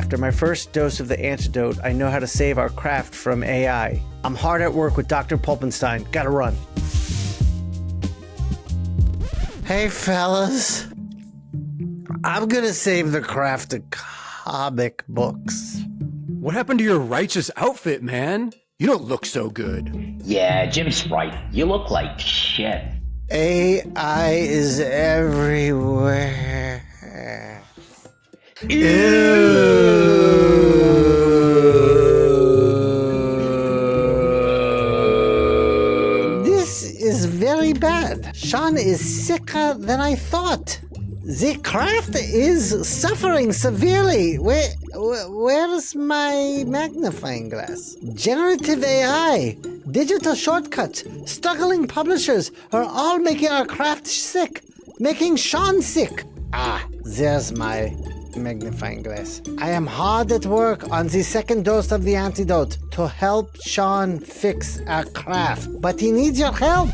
After my first dose of the antidote, I know how to save our craft from AI. I'm hard at work with Dr. Pulpenstein. Gotta run. Hey, fellas. I'm gonna save the craft of comic books. What happened to your righteous outfit, man? You don't look so good. Yeah, Jim's right. You look like shit. AI is everywhere. This is very bad. Shawn is sicker than I thought. The craft is suffering severely. Where's my magnifying glass? Generative AI, digital shortcuts, struggling publishers are all making our craft sick, making Shawn sick. There's my magnifying glass. I am hard at work on the second dose of the antidote to help Shawn fix our craft, but he needs your help.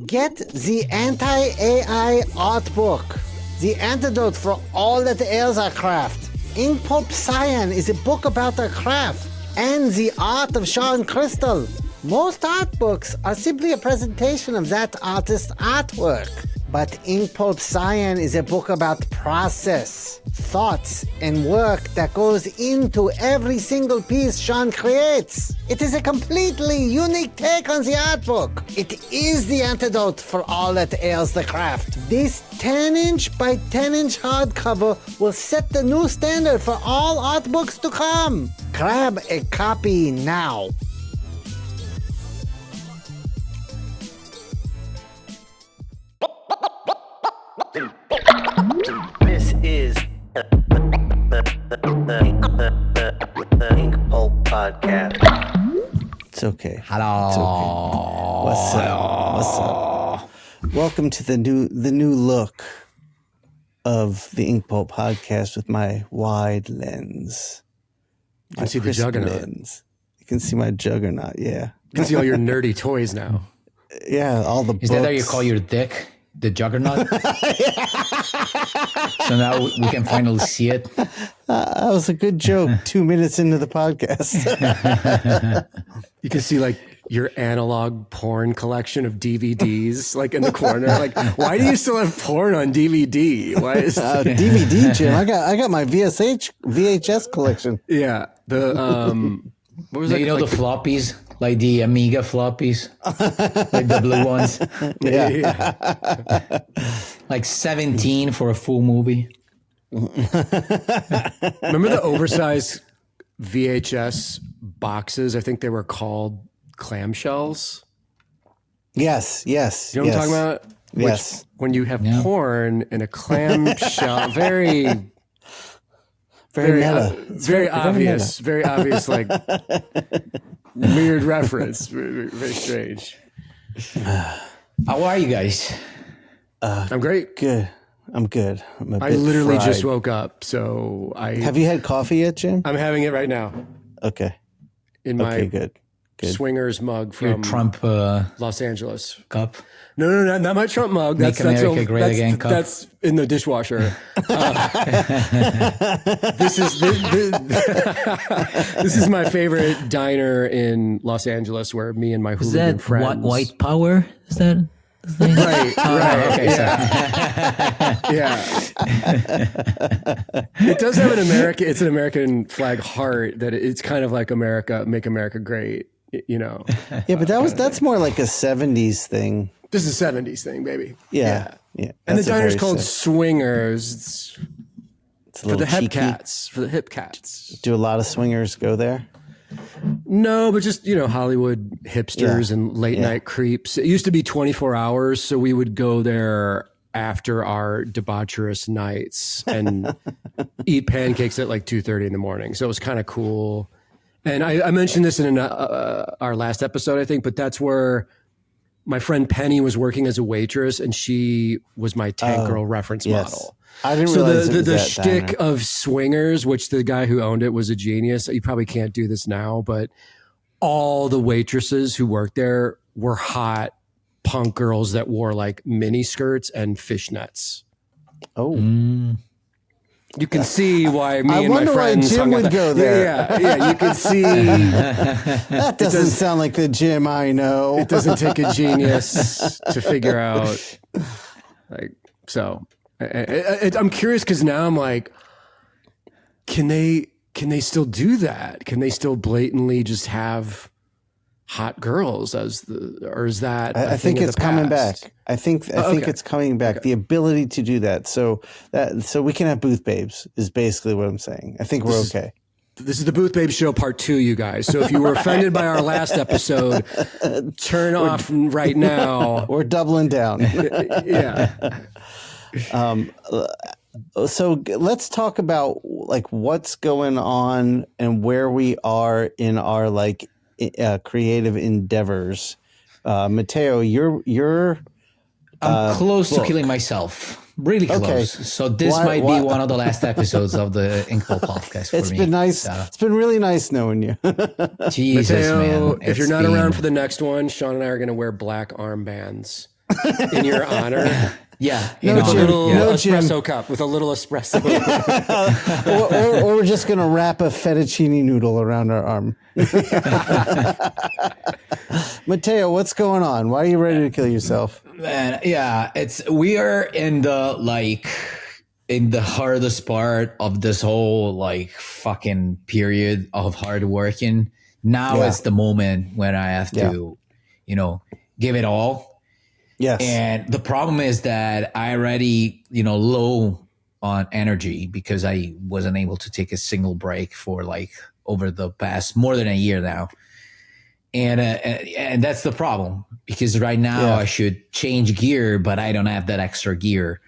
Get the anti-AI art book. The antidote for all that ails our craft. Inkpulp Cyan is a book about our craft and the art of Shawn Crystal. Most art books are simply a presentation of that artist's artwork. But Inkpulp Cyan is a book about process, thoughts, and work that goes into every single piece Shawn creates. It is a completely unique take on the art book. It is the antidote for all that ails the craft. This 10-inch by 10-inch hardcover will set the new standard for all art books to come. Grab a copy now. This is the Inkpulp podcast. It's okay. Hello. It's okay. What's up? Welcome to the new look of the Inkpulp podcast with my wide lens. You can see the juggernaut. Lens. You can see my juggernaut. Yeah. You can see all your nerdy toys now. Yeah, all the books. Is that how you call your dick? The juggernaut? So now we can finally see it. That was a good joke 2 minutes into the podcast. You can see like your analog porn collection of DVDs like in the corner. Like, why do you still have porn on DVD? Why is DVD, Jim? I got my VHS collection. Yeah. The what was that? You know, like the floppies, like the Amiga floppies, like the blue ones. Yeah. Like 17 for a full movie. Remember the oversized VHS boxes? I think they were called clamshells. Yes. You know what I'm talking about? Yes. When you have porn in a clamshell, very meta. Very obvious, like weird reference. Very strange. How are you guys? I'm great. Good. I'm good. I literally just woke up, so Have you had coffee yet, Jim? I'm having it right now. Okay. In my good. swingers mug from Your Trump Los Angeles cup? No, not my Trump mug. Make America Great Again cup. That's in the dishwasher. This is my favorite diner in Los Angeles, where me and my hooligan friends. Is that white power? Is that? Right. Okay, Yeah. It does have it's an American flag heart that it's kind of like America, make America great, you know. Yeah, but that's more like a 70s thing. This is a 70s thing, baby. Yeah. And the diner's called Swingers. It's for the hip cats. For the hip cats. Do a lot of swingers go there? No, but just, Hollywood hipsters and late night creeps. It used to be 24 hours, so we would go there after our debaucherous nights and eat pancakes at like 2:30 in the morning. So it was kind of cool. And I mentioned this in our last episode, I think, but that's where my friend Penny was working as a waitress, and she was my tank girl reference model. I didn't realize the shtick of Swingers, which the guy who owned it was a genius. You probably can't do this now, but all the waitresses who worked there were hot punk girls that wore like mini skirts and fishnets. Oh. You can see why me I and my wonder why friends Jim hung out would there. go there. Yeah. You can see That doesn't sound like the Jim I know. it doesn't take a genius to figure out. Like, so I'm curious because now I'm like, can they still do that? Can they still blatantly just have hot girls or is that I think it's coming back. I think it's coming back. The ability to do that. So we can have booth babes is basically what I'm saying. I think we're okay. This is the Booth Babe Show Part 2, you guys. So if you were offended by our last episode, turn off right now. We're doubling down. Yeah. So let's talk about like what's going on and where we are in our like creative endeavors. Matteo, you're I'm close to killing myself. Really close. Okay. So this might be one of the last episodes of the Inkpulp podcast for me. It's been nice. So. It's been really nice knowing you. Jesus, Matteo, man. If you're not around for the next one, Shawn and I are going to wear black armbands in your honor. Yeah. With a little espresso cup. With a little espresso. or we're just going to wrap a fettuccine noodle around our arm. Matteo, what's going on? Why are you ready to kill yourself? Man, yeah, we are in the hardest part of this whole like fucking period of hard working. Now it's the moment when I have to, give it all. Yes. And the problem is that I already, low on energy because I wasn't able to take a single break for like over the past more than a year now. And that's the problem because right now I should change gear, but I don't have that extra gear.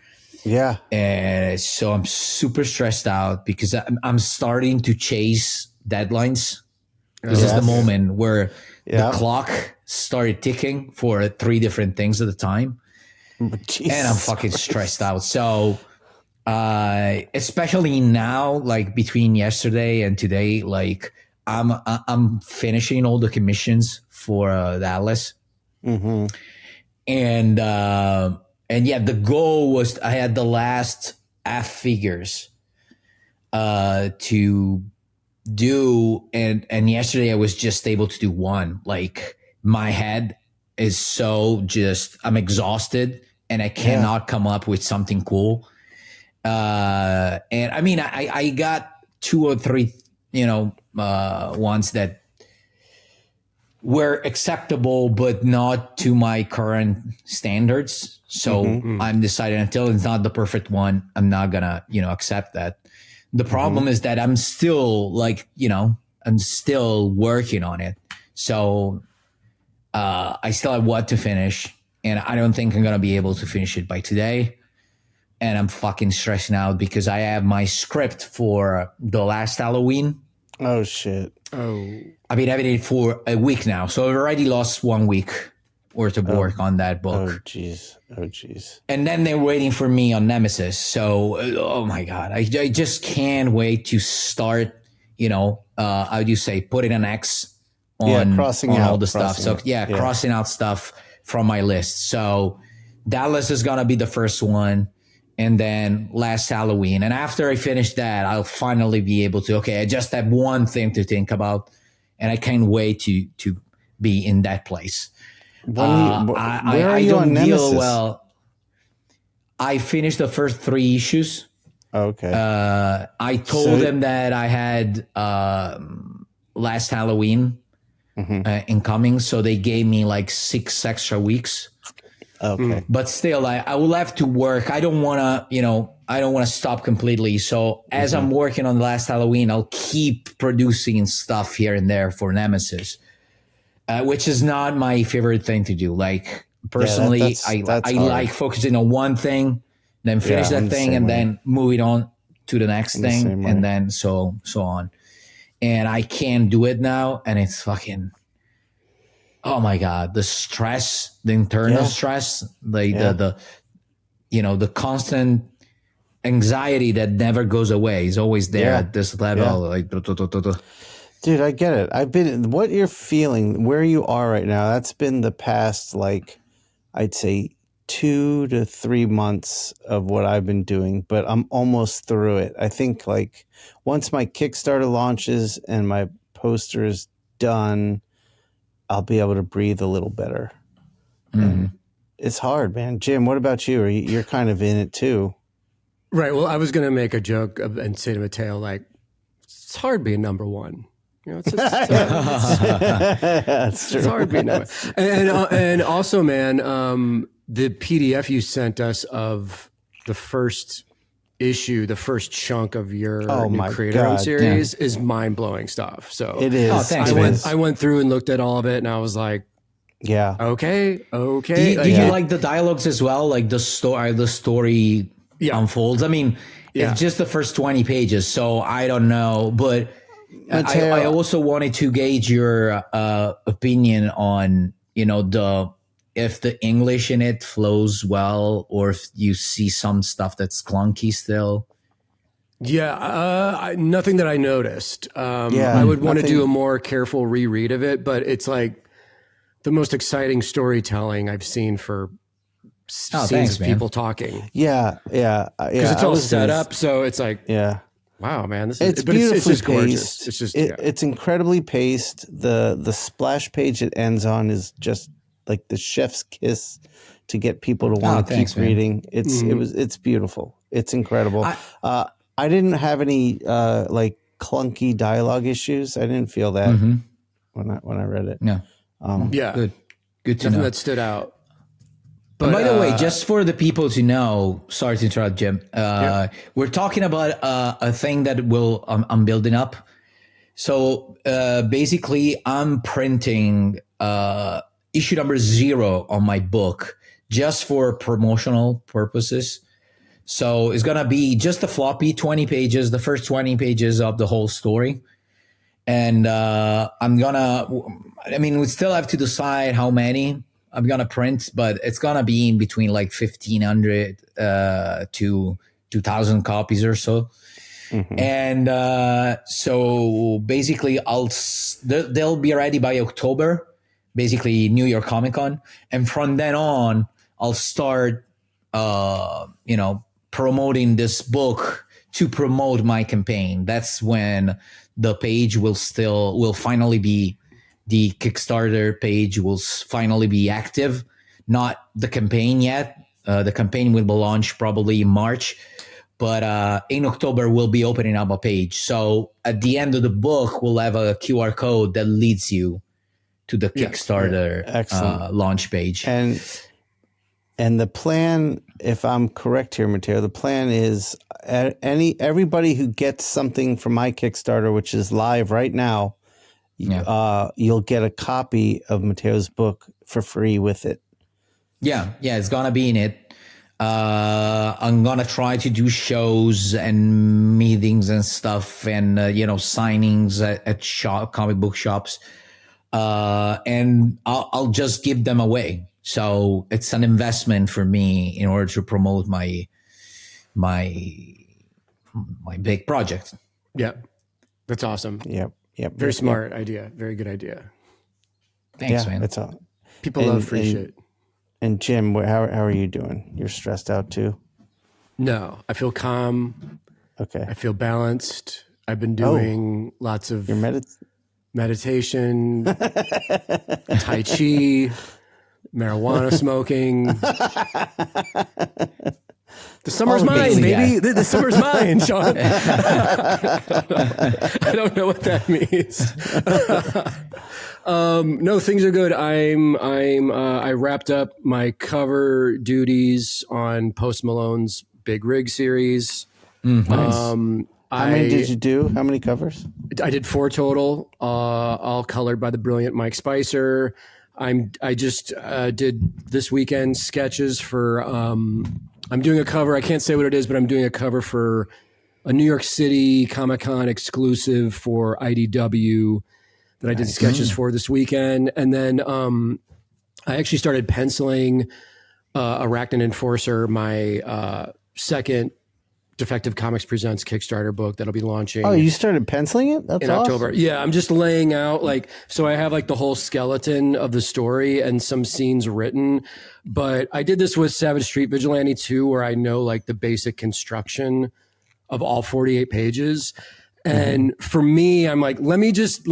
Yeah. And so I'm super stressed out because I'm starting to chase deadlines. This is the moment where the clock started ticking for 3 different things at a time. Jesus. And I'm fucking stressed out. So, especially now, like between yesterday and today, like I'm finishing all the commissions for Dallas. Mm-hmm. And the goal was I had the last F figures to do, and yesterday I was just able to do one. Like my head is so I'm exhausted and I cannot come up with something cool. And I mean, I got 2 or 3, ones that were acceptable, but not to my current standards. So I'm deciding until it's not the perfect one, I'm not gonna, accept that. The problem is that I'm still I'm still working on it. So I still have what to finish, and I don't think I'm gonna be able to finish it by today. And I'm fucking stressing out because I have my script for the last Halloween. Oh shit. Oh. I've been having it for a week now. So I've already lost 1 week worth of work on that book. Oh jeez. And then they're waiting for me on Nemesis. So, oh my God, I just can't wait to start, how do you say, putting an X on, crossing on out all the stuff. So crossing out stuff from my list. So Dallas is going to be the first one. And then last Halloween. And after I finish that, I'll finally be able to, I just have one thing to think about. And I can't wait to be in that place. I don't deal well. I finished the first 3 issues. Okay. I told them that I had last Halloween incoming. So they gave me like 6 extra weeks. Okay. But still, I will have to work. I don't want to, stop completely. So as I'm working on the last Halloween, I'll keep producing stuff here and there for Nemesis, which is not my favorite thing to do. Like personally, I like focusing on one thing, then finish that thing and then moving on to the next thing. And then so on. And I can't do it now. And it's fucking, oh my God, the stress, the internal stress, the constant anxiety that never goes away is always there at this level. Dude, I get it. What you're feeling, where you are right now, that's been the past, like, I'd say 2 to 3 months of what I've been doing, but I'm almost through it. I think like once my Kickstarter launches and my poster is done, I'll be able to breathe a little better. It's hard, man. Jim, what about you? You're kind of in it too. Right. Well, I was going to make a joke and say to Matteo, like, it's hard being number one. You know, it's That's true. It's hard being number one. And also, man, the PDF you sent us of the first issue, the first chunk of your new Creator Own series is mind-blowing stuff. So it is. Oh, thanks, I went through and looked at all of it, and I was like, yeah, okay. Did you like the dialogues as well? Like the story unfolds. I mean, it's just the first 20 pages, so I don't know, but I also wanted to gauge your opinion on, you know, if the English in it flows well, or if you see some stuff that's clunky still. Yeah, nothing that I noticed. I would want to do a more careful reread of it, but it's like the most exciting storytelling I've seen for scenes of people talking. Yeah. Because it's all set up, so it's like, wow, man, this is it's beautifully it's just gorgeous. paced. It's just it's incredibly paced. The splash page it ends on is just like the chef's kiss to get people to want to keep reading. It's beautiful. It's incredible. I didn't have any like clunky dialogue issues. I didn't feel that when I read it. No. Good to know. That stood out. But by the way, just for the people to know, sorry to interrupt, Jim. We're talking about a thing that I'm building up. So basically, I'm printing issue number 0 on my book just for promotional purposes. So it's gonna be just a floppy 20 pages, the first 20 pages of the whole story. And we still have to decide how many I'm going to print, but it's going to be in between like 1,500 to 2,000 copies or so. And so basically they'll be ready by October, basically New York Comic Con. And from then on, I'll start, promoting this book to promote my campaign. That's when the page will finally be, the Kickstarter page will finally be active. Not the campaign yet. The campaign will be launched probably in March, but in October we'll be opening up a page. So at the end of the book, we'll have a QR code that leads you to the Kickstarter launch page. And the plan, if I'm correct here, Matteo, the plan is everybody who gets something from my Kickstarter, which is live right now, you'll get a copy of Matteo's book for free with it. Yeah, it's gonna be in it. I'm gonna try to do shows and meetings and stuff, and signings at comic book shops, and I'll just give them away. So it's an investment for me in order to promote my big project. Yeah, that's awesome. Yep. Very smart idea. Very good idea. Thanks, man. That's all. People love free shit. And Jim, how are you doing? You're stressed out too? No, I feel calm. Okay. I feel balanced. I've been doing lots of meditation, Tai Chi, marijuana smoking. The summer's mine, baby. The summer's mine, Shawn. I don't know what that means. No, things are good. I wrapped up my cover duties on Post Malone's Big Rig series. Nice. How many did you do? How many covers? I did 4 total, all colored by the brilliant Mike Spicer. I just did this weekend sketches for. I'm doing a cover. I can't say what it is, but I'm doing a cover for a New York City Comic-Con exclusive for IDW that I did sketches for this weekend. And then I actually started penciling Arachnid Enforcer, my second Defective Comics Presents Kickstarter book that'll be launching. Oh, you started penciling it? That's in awesome. October. Yeah, I'm just laying out so I have the whole skeleton of the story and some scenes written. But I did this with Savage Street Vigilante 2, where I know the basic construction of all 48 pages. And for me, I'm let me just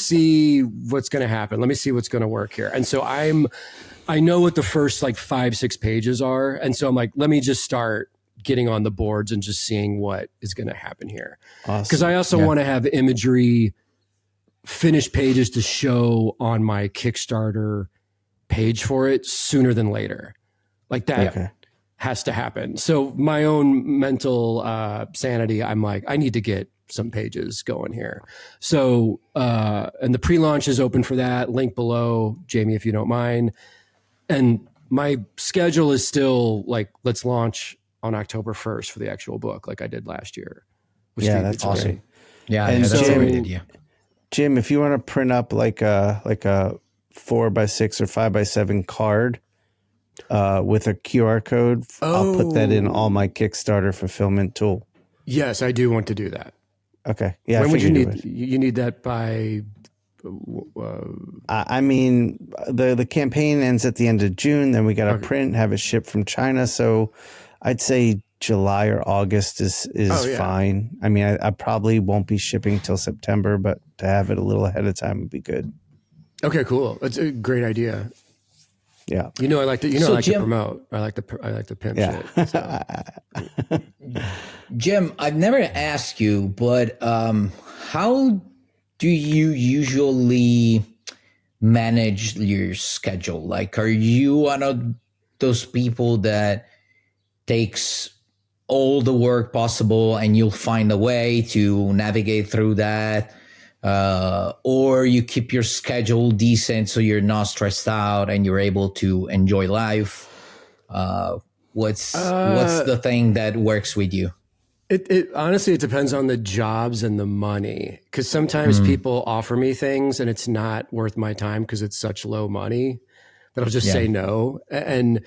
see what's going to happen. Let me see what's going to work here. And so I know what the first 5-6 pages are. And so I'm let me just start getting on the boards and just seeing what is going to happen here. Because I also want to have imagery, finished pages to show on my Kickstarter page for it sooner than later. That has to happen. So my own mental sanity, I'm I need to get some pages going here. So, and the pre-launch is open for that. Link below, Jamie, if you don't mind. And my schedule is still let's launch on October 1st for the actual book, like I did last year. That's awesome. Yeah, and that's a great idea. Jim, if you want to print up like a 4x6 or 5x7 card with a QR code, I'll put that in all my Kickstarter fulfillment tool. Yes, I do want to do that. Okay. Yeah. When would you need? You need that by. I mean, the campaign ends at the end of June. Then we got to print, have it shipped from China. So I'd say July or August is fine. I mean, I probably won't be shipping till September, but to have it a little ahead of time would be good. Okay, cool. That's a great idea. Yeah. I like to. I like Jim, to promote. I like to pimp shit. So. Jim, I've never asked you, but how do you usually manage your schedule? Like, are you one of those people that takes all the work possible and you'll find a way to navigate through that? Or you keep your schedule decent so you're not stressed out and you're able to enjoy life? What's the thing that works with you? It honestly, it depends on the jobs and the money. Because sometimes people offer me things and it's not worth my time because it's such low money that I'll just say no. And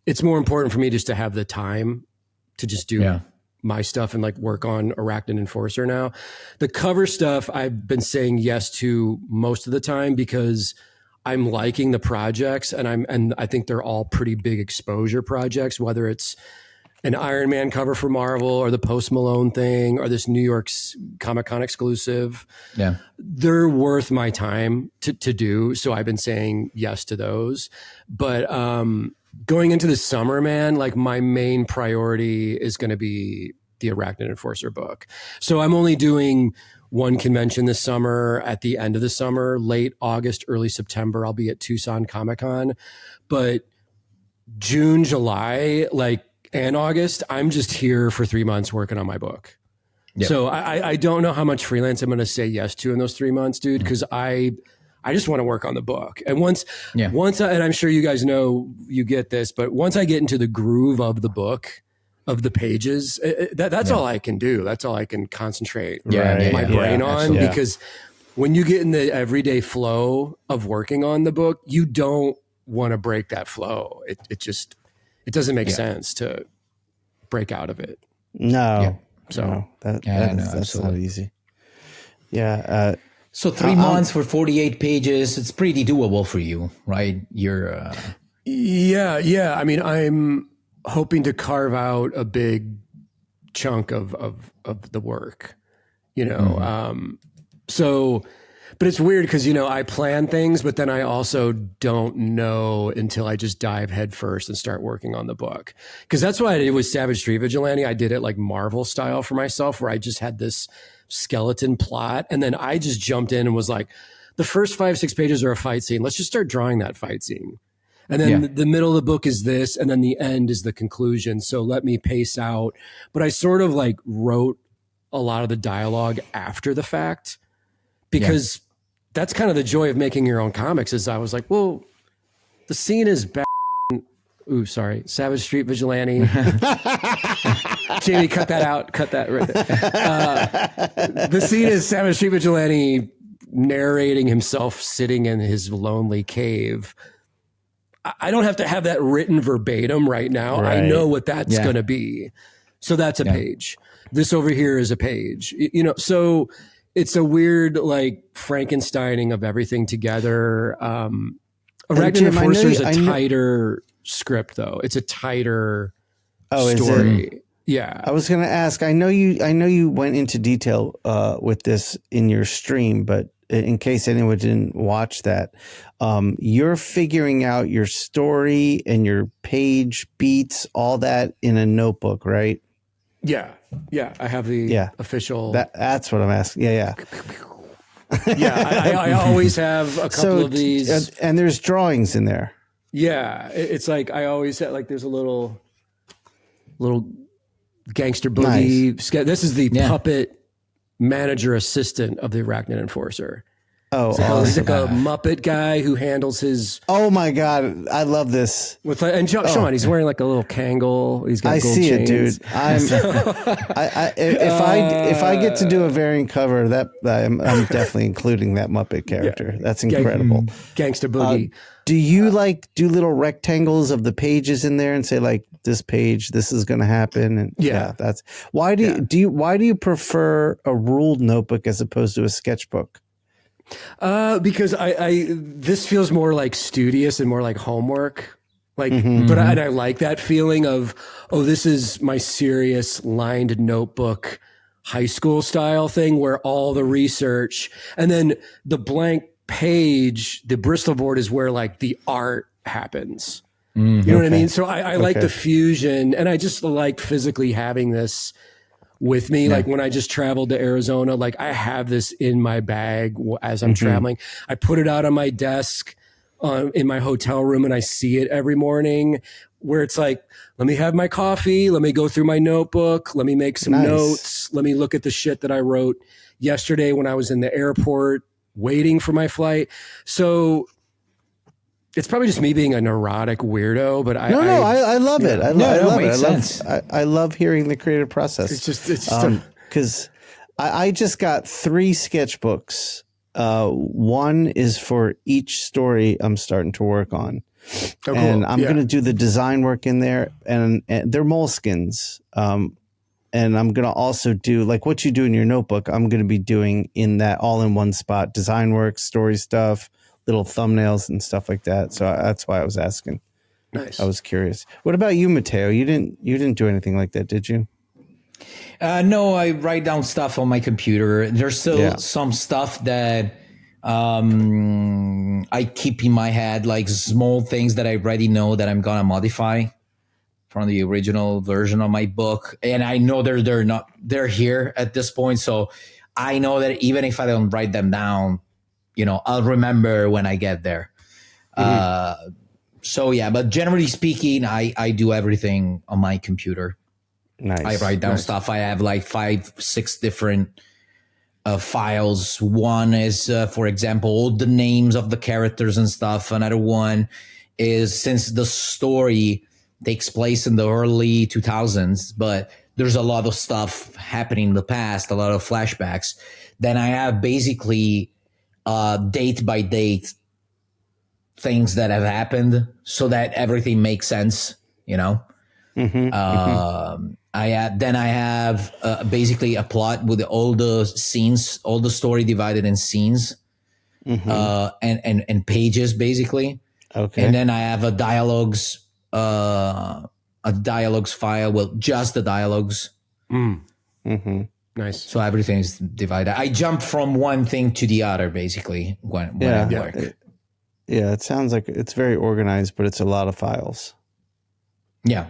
it's more important for me just to have the time to just do my stuff and work on Arachnid Enforcer now. The cover stuff I've been saying yes to most of the time because I'm liking the projects and I think they're all pretty big exposure projects, whether it's an Iron Man cover for Marvel or the Post Malone thing or this New York's Comic-Con exclusive. Yeah. They're worth my time to do. So I've been saying yes to those. But going into the summer, man, my main priority is going to be the Arachnid Enforcer book. So I'm only doing one convention this summer at the end of the summer, late August, early September. I'll be at Tucson Comic-Con. But June, July, and August, I'm just here for 3 months working on my book. Yep. So I don't know how much freelance I'm going to say yes to in those 3 months, dude, because I just want to work on the book. And once and I'm sure you guys know you get this, but once I get into the groove of the book, of the pages, that's all I can do. That's all I can concentrate my brain on. Because when you get in the everyday flow of working on the book, you don't want to break that flow. It doesn't make sense to break out of it. No. Yeah. So that's not easy. Yeah. So 3 months for 48 pages, it's pretty doable for you, right? You're Yeah. I mean, I'm hoping to carve out a big chunk of the work, but it's weird because, I plan things, but then I also don't know until I just dive headfirst and start working on the book. Because that's what I did with Savage Street Vigilante. I did it Marvel style for myself, where I just had this skeleton plot. And then I just jumped in and was like, the first 5-6 pages are a fight scene. Let's just start drawing that fight scene. And then the middle of the book is this, and then the end is the conclusion. So let me pace out. But I sort of wrote a lot of the dialogue after the fact, because that's kind of the joy of making your own comics. Is I was like, well, the scene is Savage Street Vigilante. Jamie, cut that out. Cut that right there. The scene is Savage Street Vigilante narrating himself sitting in his lonely cave. I don't have to have that written verbatim right now. Right. I know what that's going to be. So that's a page. This over here is a page. So it's a weird like Frankensteining of everything together. Arachnid Enforcer is a tighter script, though. It's a tighter story. Is it? Yeah. I was going to ask. I know you went into detail with this in your stream, but in case anyone didn't watch that, you're figuring out your story and your page beats, all that in a notebook, right? Yeah. I have the official. That's what I'm asking. Yeah. I always have a couple of these, and there's drawings in there. Yeah, it's like I always have, like there's a little gangster boogie. Nice. This is the puppet manager assistant of the Arachnid Enforcer. Oh, he's like a Muppet guy who handles his. Oh my God, I love this. And Shawn, he's wearing like a little Kangol. He's got gold chains. It, dude. If I get to do a variant cover, I'm definitely including that Muppet character. Yeah. That's incredible. Gangsta Boogie. Do you do little rectangles of the pages in there and say like this page, this is going to happen? And that's why do you prefer a ruled notebook as opposed to a sketchbook? Because I this feels more like studious and more like homework, but I like that feeling of, this is my serious lined notebook, high school style thing where all the research and then the blank page, the Bristol board is where like the art happens. You know what I mean? So I like the fusion, and I just like physically having this with me. Like when I just traveled to Arizona, like I have this in my bag as I'm traveling. I put it out on my desk in my hotel room, and I see it every morning where it's like, let me have my coffee. Let me go through my notebook. Let me make some notes. Let me look at the shit that I wrote yesterday when I was in the airport waiting for my flight. So it's probably just me being a neurotic weirdo, but I love it. I love it. I love hearing the creative process. It's just because I just got 3 sketchbooks. One is for each story I'm starting to work on. Cool. And I'm going to do the design work in there, and they're moleskins. And I'm going to also do like what you do in your notebook. I'm going to be doing in that all in one spot, design work, story stuff, little thumbnails and stuff like that. So that's why I was asking. Nice. I was curious. What about you, Matteo? You didn't do anything like that, did you? No, I write down stuff on my computer. There's still some stuff that I keep in my head, like small things that I already know that I'm gonna modify from the original version of my book. And I know they're here at this point. So I know that even if I don't write them down, I'll remember when I get there. But generally speaking, I do everything on my computer. Nice. I write down stuff. I have like 5-6 different files. One is, for example, all the names of the characters and stuff. Another one is, since the story takes place in the early 2000s, but there's a lot of stuff happening in the past, a lot of flashbacks. Then I have basically date by date things that have happened so that everything makes sense, I have basically a plot with all the scenes, all the story divided in scenes, and pages basically. Okay. And then I have a dialogues file with just the dialogues. Nice. So everything's divided. I jump from one thing to the other basically when I work. It sounds like it's very organized, but it's a lot of files. Yeah.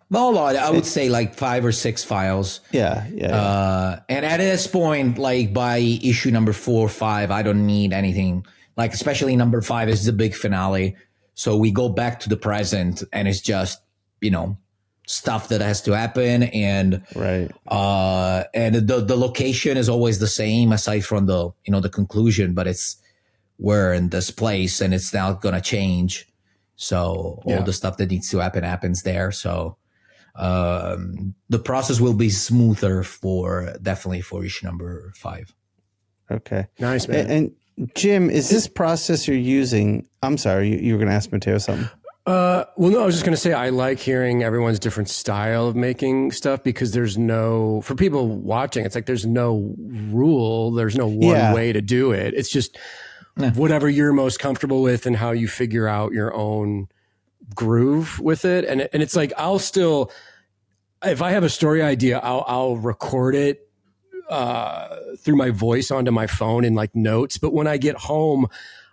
Well, a lot. I would say like 5 or 6 files. Yeah. And at this point, like by issue number 4 or 5, I don't need anything. Like especially number 5 is the big finale. So we go back to the present, and it's just, stuff that has to happen. And and the location is always the same aside from the the conclusion, but we're in this place and it's now gonna change. So all the stuff that needs to happen happens there. So the process will be smoother definitely for issue number 5. Okay. Nice, man. And Jim, is this process you're using? I'm sorry, you were going to ask Matteo something. Well, no, I was just going to say I like hearing everyone's different style of making stuff because for people watching, it's like there's no rule, there's no one way to do it. It's just whatever you're most comfortable with and how you figure out your own groove with it. And it's like if I have a story idea, I'll record it through my voice onto my phone in like notes. But when I get home,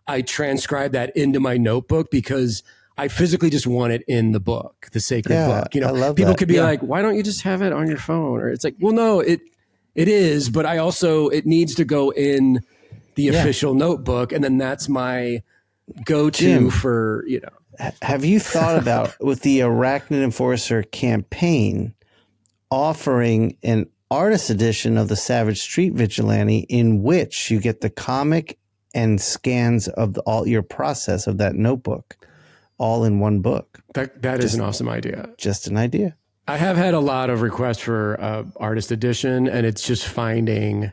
I transcribe that into my notebook because I physically just want it in the book, the sacred book. I love people that. could be like, why don't you just have it on your phone? Or it's like, well, no, it is, but it needs to go in the official notebook. And then that's my go-to for, Have you thought about with the Arachnid Enforcer campaign offering an artist edition of the Savage Street Vigilante in which you get the comic and scans of all your process of that notebook all in one book? That is an awesome idea. Just an idea. I have had a lot of requests for artist edition, and it's just finding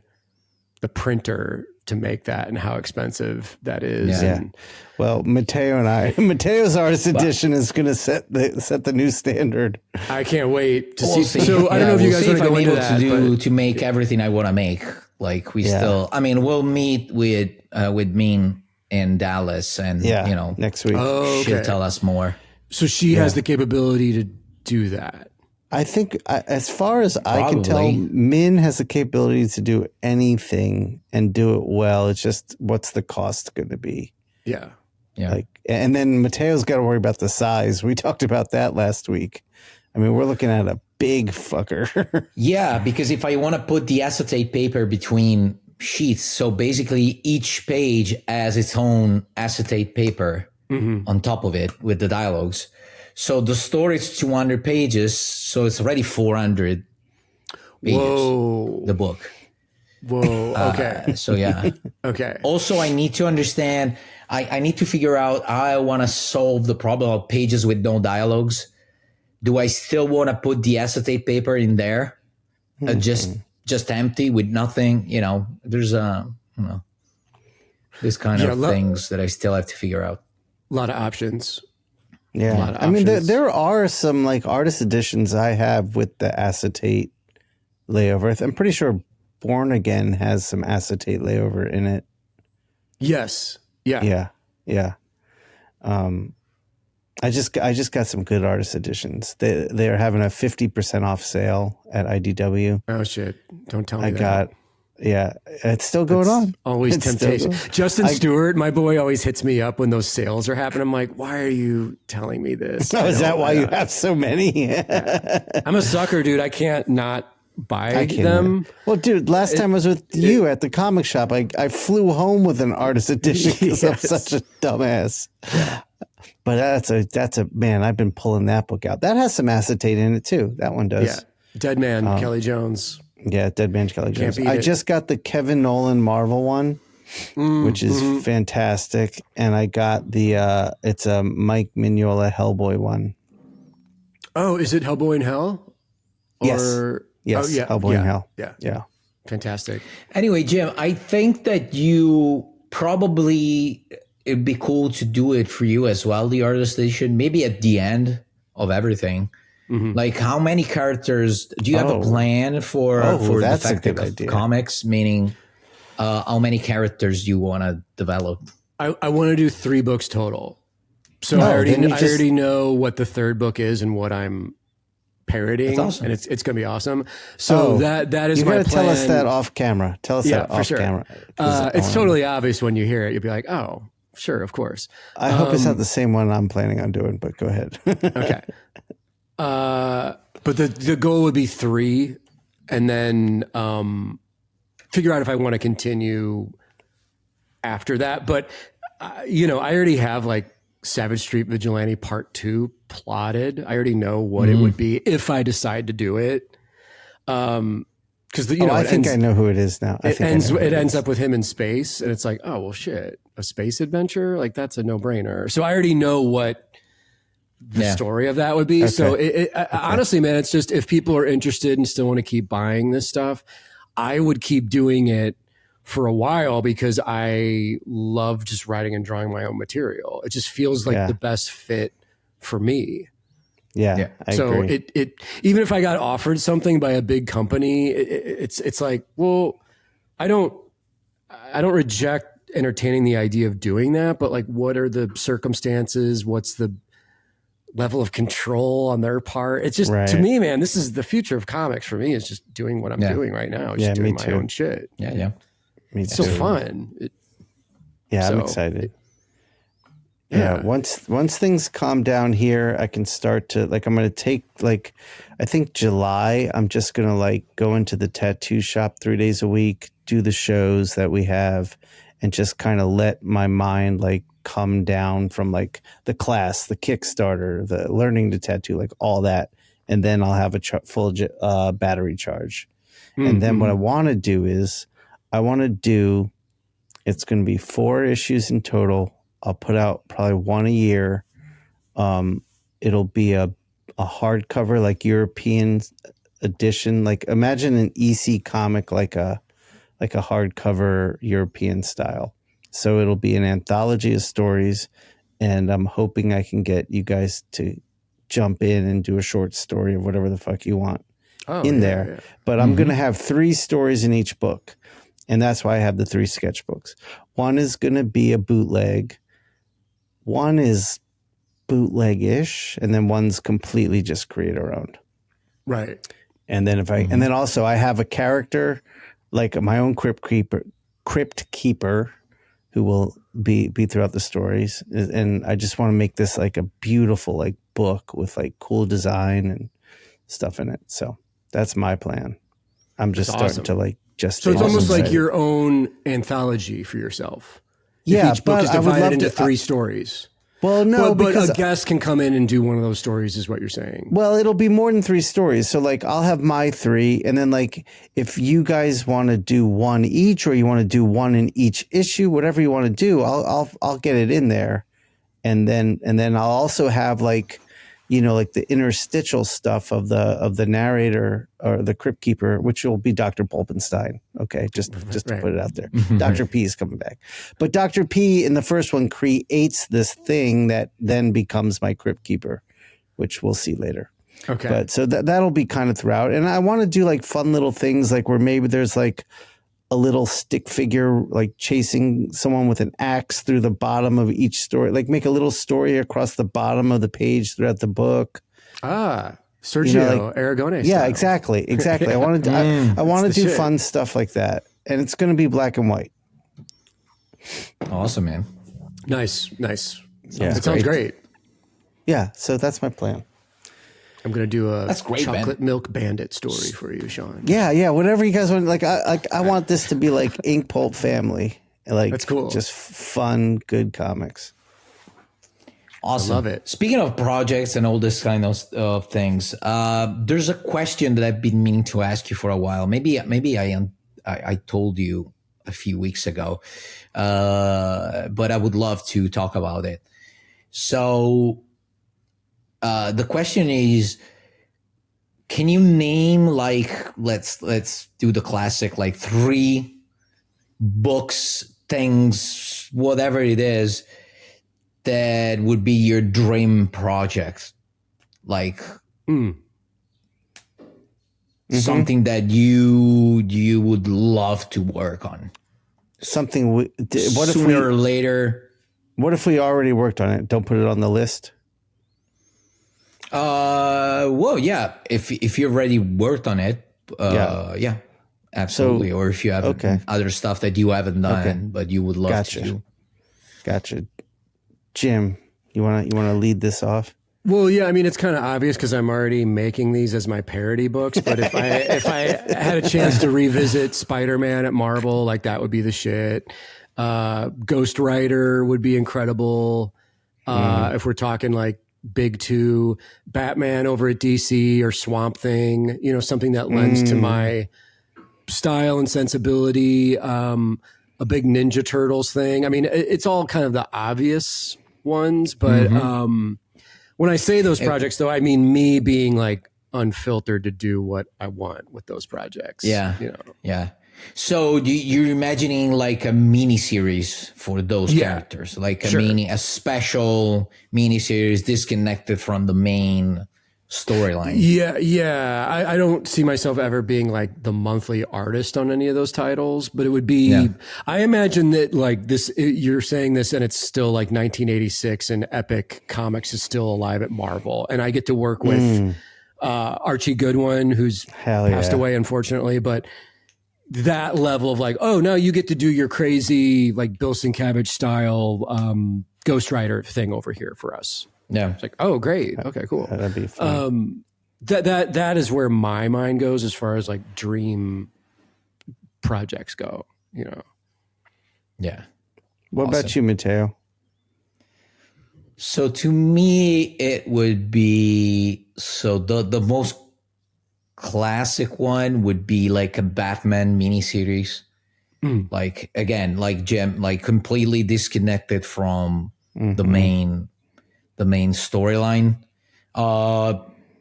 the printer to make that and how expensive that is. Yeah. Well, Matteo's artist edition is going to set the new standard. I can't wait to We'll see. So I don't know if you guys want to go into that. To make everything I want to make. Like we'll meet with Mean in Dallas and, next week. She'll tell us more. So she has the capability to do that. I think, as far as I can tell, Min has the capability to do anything and do it well. It's just, what's the cost going to be? Yeah. And then Matteo's got to worry about the size. We talked about that last week. I mean, we're looking at a big fucker. Yeah, because if I want to put the acetate paper between sheets, so basically each page has its own acetate paper on top of it with the dialogues. So the story is 200 pages, so it's already 400 pages. Whoa. The book. Whoa. Okay. So yeah. Okay. Also, I need to understand. I need to figure out how I want to solve the problem of pages with no dialogues. Do I still want to put the acetate paper in there, just empty with nothing? There's this kind of things that I still have to figure out. A lot of options. Yeah. I mean, there are some like artist editions I have with the acetate layover. I'm pretty sure Born Again has some acetate layover in it. Yes. Yeah. Yeah. I just got some good artist editions. They are having a 50% off sale at IDW. Oh shit! Don't tell me that. It's still going on. Always temptation. Justin Stewart, my boy, always hits me up when those sales are happening. I'm like, why are you telling me this? Is that why you have so many? I'm a sucker, dude. I can't not buy them. Well, dude, last time I was with you at the comic shop, I flew home with an artist edition because I'm such a dumbass. Yeah. But that's a man. I've been pulling that book out. That has some acetate in it too. That one does. Yeah. Dead Man, Kelly Jones. Yeah, Dead Man Kelly Jones. I just got the Kevin Nolan Marvel one, which is fantastic, and I got the it's a Mike Mignola Hellboy one. Oh, is it Hellboy in Hell? Yes. Hellboy in Hell. Yeah. Fantastic. Anyway, Jim, I think that it'd be cool to do it for you as well, the artist edition, maybe at the end of everything. Like, how many characters do you have a plan for the effective of comics? Meaning, how many characters do you want to develop? I want to do 3 books total. So I already know what the 3rd book is and what I'm parodying, awesome. and it's going to be awesome. So that is my plan. You got to tell us that off camera. Tell us that off camera. It's totally obvious when you hear it. You'll be like, oh, sure, of course. I hope it's not the same one I'm planning on doing, but go ahead. Okay. But the goal would be 3, and then figure out if I want to continue after that. But I already have like Savage Street Vigilante Part 2 plotted. I already know what it would be if I decide to do it. Because I think I know who it is now. It ends up with him in space, and it's like, oh well, shit, a space adventure, like that's a no-brainer. So I already know what the story of that would be. Okay. So honestly, man, it's just if people are interested and still want to keep buying this stuff, I would keep doing it for a while because I love just writing and drawing my own material. It just feels like the best fit for me. Yeah. I so agree. it even if I got offered something by a big company, it's like, well, I don't reject entertaining the idea of doing that, but like, what are the circumstances? What's the level of control on their part? It's just, to me, man, this is the future of comics for me, is just doing what I'm doing right now. Just doing my own shit. Yeah. Me too. So fun. I'm excited. Once things calm down here, I can start to, like, I'm going to take, like, I think July, I'm just going to, like, go into the tattoo shop 3 days a week, do the shows that we have, and just kind of let my mind, like, come down from, like, the class, the Kickstarter, the learning to tattoo, like, all that. And then I'll have a full battery charge. And then what I want to do is, it's going to be 4 issues in total. I'll put out probably one a year. It'll be a hardcover, like European edition. Like, imagine an EC comic, like a hardcover European style. So it'll be an anthology of stories, and I'm hoping I can get you guys to jump in and do a short story of whatever the fuck you want there. Yeah. But I'm going to have 3 stories in each book, and that's why I have the 3 sketchbooks. One is going to be a bootleg. One is bootleg-ish, and then one's completely just creator-owned. Right. And then and then also I have a character, like my own crypt keeper, who will be throughout the stories. And I just want to make this like a beautiful, like, book with, like, cool design and stuff in it. So that's my plan. I'm just starting to, like, just. So it's almost like your own anthology for yourself. Yeah, each book is divided into 3 stories. Well, no, but because a guest can come in and do one of those stories, is what you're saying. Well, it'll be more than 3 stories. So, like, I'll have my 3, and then, like, if you guys want to do one each, or you want to do one in each issue, whatever you want to do, I'll get it in there, and then I'll also have, like, you know, like the interstitial stuff of the narrator or the crypt keeper, which will be Dr. Pulpenstein. Okay, just to put it out there. Dr. P is coming back. But Dr. P in the first one creates this thing that then becomes my crypt keeper, which we'll see later. Okay. But so that'll be kind of throughout. And I want to do, like, fun little things, like where maybe there's, like, a little stick figure, like, chasing someone with an axe through the bottom of each story, like make a little story across the bottom of the page throughout the book. Sergio, you know, like, Aragonés. Yeah, exactly. I want to I want to do fun stuff like that, and it's going to be black and white. Awesome, man. Nice. Yeah, it sounds great. Yeah, so that's my plan. I'm going to do a chocolate man. milk bandit story for you, Shawn. Yeah, whatever you guys want. Like, I want this to be like Inkpulp family. Like, that's cool. Just fun, good comics. Awesome. I love it. Speaking of projects and all this kind of things, there's a question that I've been meaning to ask you for a while. Maybe I told you a few weeks ago, but I would love to talk about it. So the question is, can you name, like, let's do the classic, like, 3 books, things, whatever it is, that would be your dream project, like something that you would love to work on. Something. What sooner or later? What if we already worked on it? Don't put it on the list. Well, yeah. If you already worked on it, yeah, absolutely. So, or if you have other stuff that you haven't done, but you would love to do. Gotcha. Jim, you wanna lead this off? Well, yeah, I mean, it's kind of obvious because I'm already making these as my parody books. But if I had a chance to revisit Spider-Man at Marvel, like, that would be the shit. Ghost Rider would be incredible. If we're talking like big 2, Batman over at DC or Swamp Thing, you know, something that lends to my style and sensibility. A big Ninja Turtles thing. I mean, it's all kind of the obvious ones, but when I say those projects, though, I mean me being, like, unfiltered to do what I want with those projects. Yeah. You know. Yeah. So you're imagining like a mini series for those characters, like a special mini series disconnected from the main storyline. Yeah. I don't see myself ever being like the monthly artist on any of those titles, but it would be, I imagine that like this, you're saying this and it's still like 1986 and Epic Comics is still alive at Marvel. And I get to work with Archie Goodwin, who's passed away, unfortunately, but that level of like, oh, now you get to do your crazy, like Bill Sienkiewicz style Ghost Rider thing over here for us. Yeah. It's like, oh, great. Okay, cool. That'd be fun. That is where my mind goes as far as like dream projects go, you know? Yeah. What about you, Matteo? So to me, it would be, so the most classic one would be like a Batman miniseries. Like, again, like Jim, like completely disconnected from the main storyline.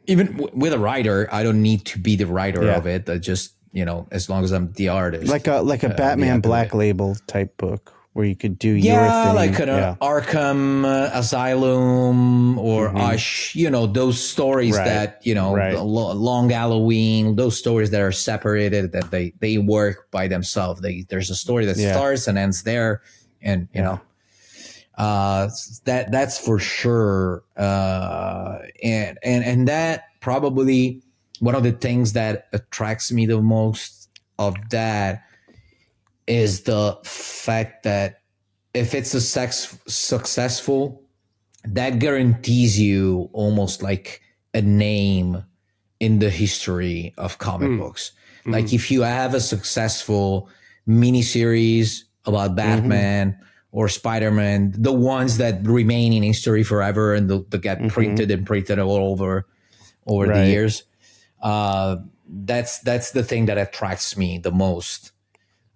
Even with a writer, I don't need to be the writer of it. I just, you know, as long as I'm the artist. Like a Batman Black Label type book where you could do your thing. Like an Arkham Asylum or Ush, you know, those stories that, you know, Long Halloween, those stories that are separated, that they work by themselves. There's a story that starts and ends there, and you know, that's for sure. And that probably one of the things that attracts me the most of that is the fact that if it's successful, that guarantees you almost like a name in the history of comic books. Like if you have a successful miniseries about Batman or Spider-Man, the ones that remain in history forever and they get printed and printed all over the years, that's the thing that attracts me the most.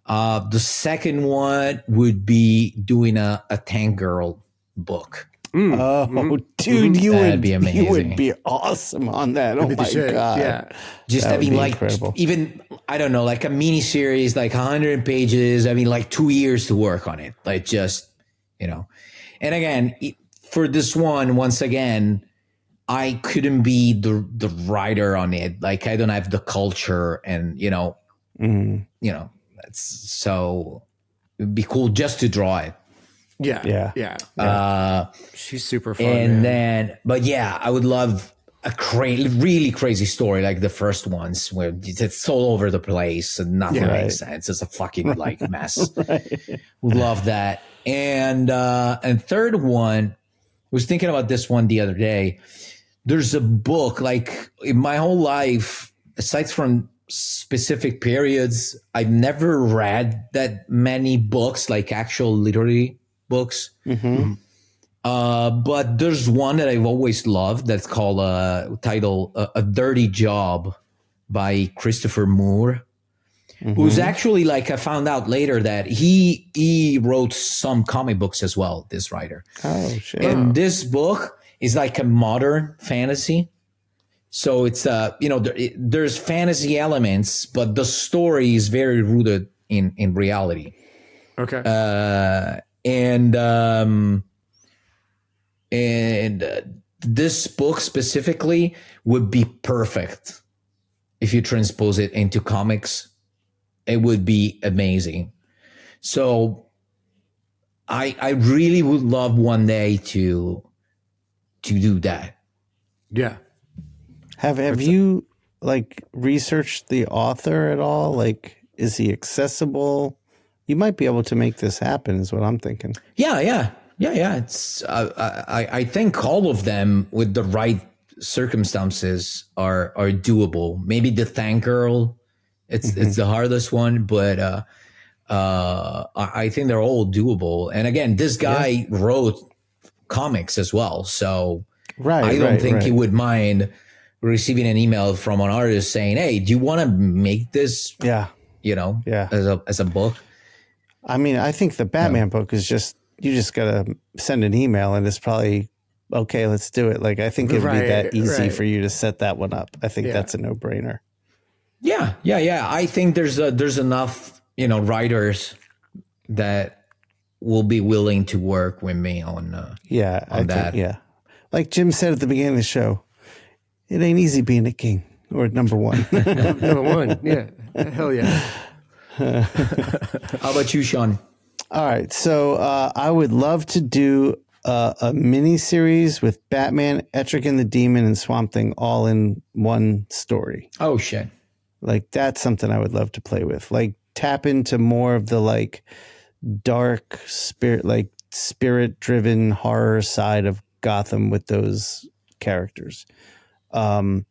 The second one would be doing a Tank Girl book. Dude, you would be awesome on that. Oh my God. Yeah. Just, I mean, like, incredible. Even, I don't know, like a mini series, like 100 pages. I mean, like 2 years to work on it. Like, just, you know. And again, for this one, once again, I couldn't be the writer on it. Like, I don't have the culture and, you know, so it'd be cool just to draw it. Yeah. She's super fun. And then, but yeah, I would love a really crazy story like the first ones where it's all over the place and nothing makes sense. It's a fucking like mess. Would love that. And third one, I was thinking about this one the other day. There's a book, like in my whole life, aside from specific periods, I've never read that many books, like actual literary books. But there's one that I've always loved that's called A Dirty Job by Christopher Moore, who's actually, like, I found out later that he wrote some comic books as well, this writer. Oh, shit. And this book is like a modern fantasy. So it's, you know, there's fantasy elements, but the story is very rooted in reality. Okay. And this book specifically would be perfect if you transpose it into comics. It would be amazing. So I really would love one day to do that. Yeah. Have you like researched the author at all? Like, is he accessible? You might be able to make this happen, is what I'm thinking. Yeah. It's I think all of them with the right circumstances are doable. Maybe the Tank Girl, it's the hardest one, but I think they're all doable. And again, this guy wrote comics as well, so I don't think he would mind receiving an email from an artist saying, "Hey, do you want to make this?" You know, as a book. I mean, I think the Batman book is just, you just gotta send an email and it's probably okay, let's do it. Like, I think it'd be that easy right. for you to set that one up. I think that's a no-brainer. Yeah. I think there's enough, writers that will be willing to work with me on that. Think, like Jim said at the beginning of the show, it ain't easy being a king or number one. Number one, yeah, hell yeah. How about you, Shawn? All right, so I would love to do a mini series with Batman, Etrigan the Demon, and Swamp Thing all in one story. Oh shit! Like, that's something I would love to play with. Like, tap into more of the like dark spirit driven horror side of Gotham with those characters. I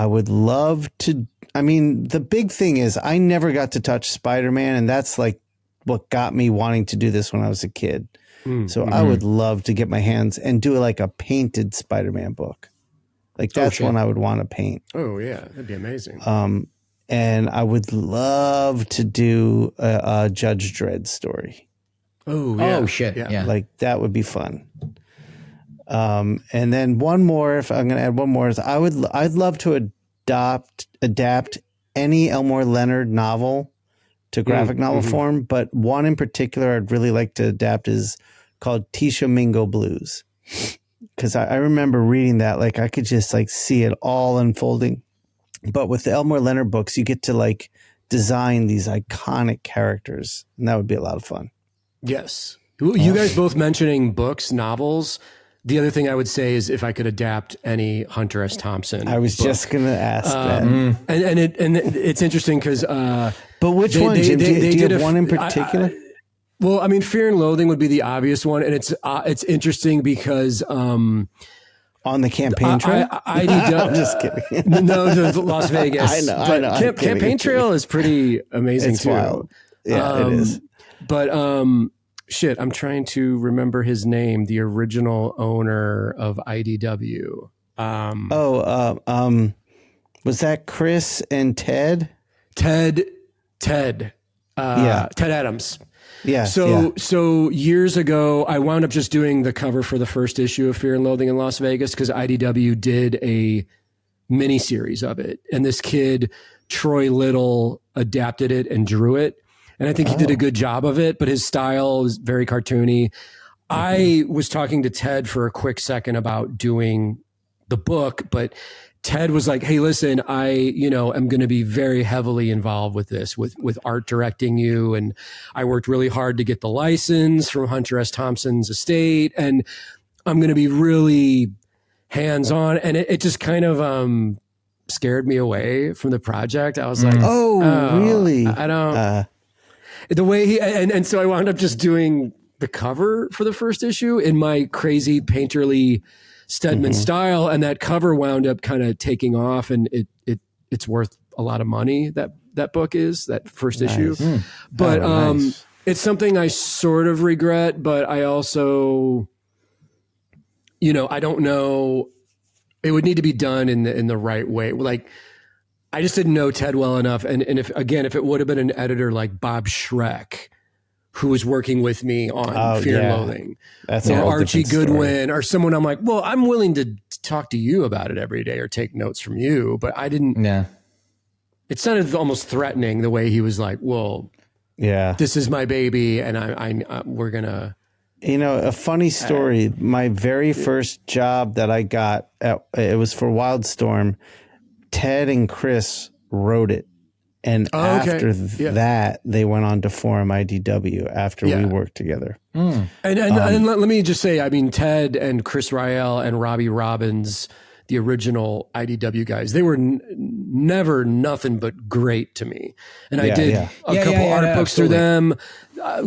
would love to. I mean, the big thing is I never got to touch Spider-Man, and that's like what got me wanting to do this when I was a kid. So I would love to get my hands and do like a painted Spider-Man book. Like, that's one I would want to paint. Oh yeah, that'd be amazing. And I would love to do a Judge Dredd story. Oh yeah. Oh shit! Yeah. Like, that would be fun. And then one more, if I'm going to add one more, is I'd love to adapt any Elmore Leonard novel to graphic novel form, but one in particular I'd really like to adapt is called Tisha Mingo Blues. Because I remember reading that, like, I could just like see it all unfolding. But with the Elmore Leonard books, you get to like design these iconic characters, and that would be a lot of fun. Yes. You guys both mentioning books, novels. The other thing I would say is if I could adapt any Hunter S. Thompson. I was just going to ask that. And it's interesting because. But which one, Jim? Do you have one in particular? Well, I mean, Fear and Loathing would be the obvious one, and it's interesting because on the campaign trail. I'm just kidding. No, the Las Vegas. I know. Campaign trail is pretty amazing it's too. Wild. Yeah, it is. But shit, I'm trying to remember his name. The original owner of IDW. Was that Chris and Ted? Ted Adams. Yeah. So years ago, I wound up just doing the cover for the first issue of Fear and Loathing in Las Vegas because IDW did a mini series of it, and this kid Troy Little adapted it and drew it, and I think he did a good job of it. But his style is very cartoony. I was talking to Ted for a quick second about doing the book, but Ted was like, "Hey, listen, I am going to be very heavily involved with this, with art directing you, and I worked really hard to get the license from Hunter S. Thompson's estate, and I'm going to be really hands-on." And it just kind of scared me away from the project. I was like, "Oh, really? I don't." The way he and so I wound up just doing the cover for the first issue in my crazy painterly Stedman style, and that cover wound up kind of taking off, and it's worth a lot of money. That book is that first issue, but nice. It's something I sort of regret, but I also, I don't know. It would need to be done in the right way. Like, I just didn't know Ted well enough, and if it would have been an editor like Bob Schreck, who was working with me on Fear and Loathing, or Archie Goodwin, or someone, I'm like, well, I'm willing to talk to you about it every day or take notes from you, but I didn't. Yeah, it sounded almost threatening the way he was like, well, this is my baby, and we're gonna. A funny story. My very first job that I got, it was for Wildstorm. Ted and Chris wrote it. And after that, they went on to form IDW after we worked together. And let me just say, I mean, Ted and Chris Rael and Robbie Robbins, the original IDW guys, they were never nothing but great to me. And I did a couple art books through them.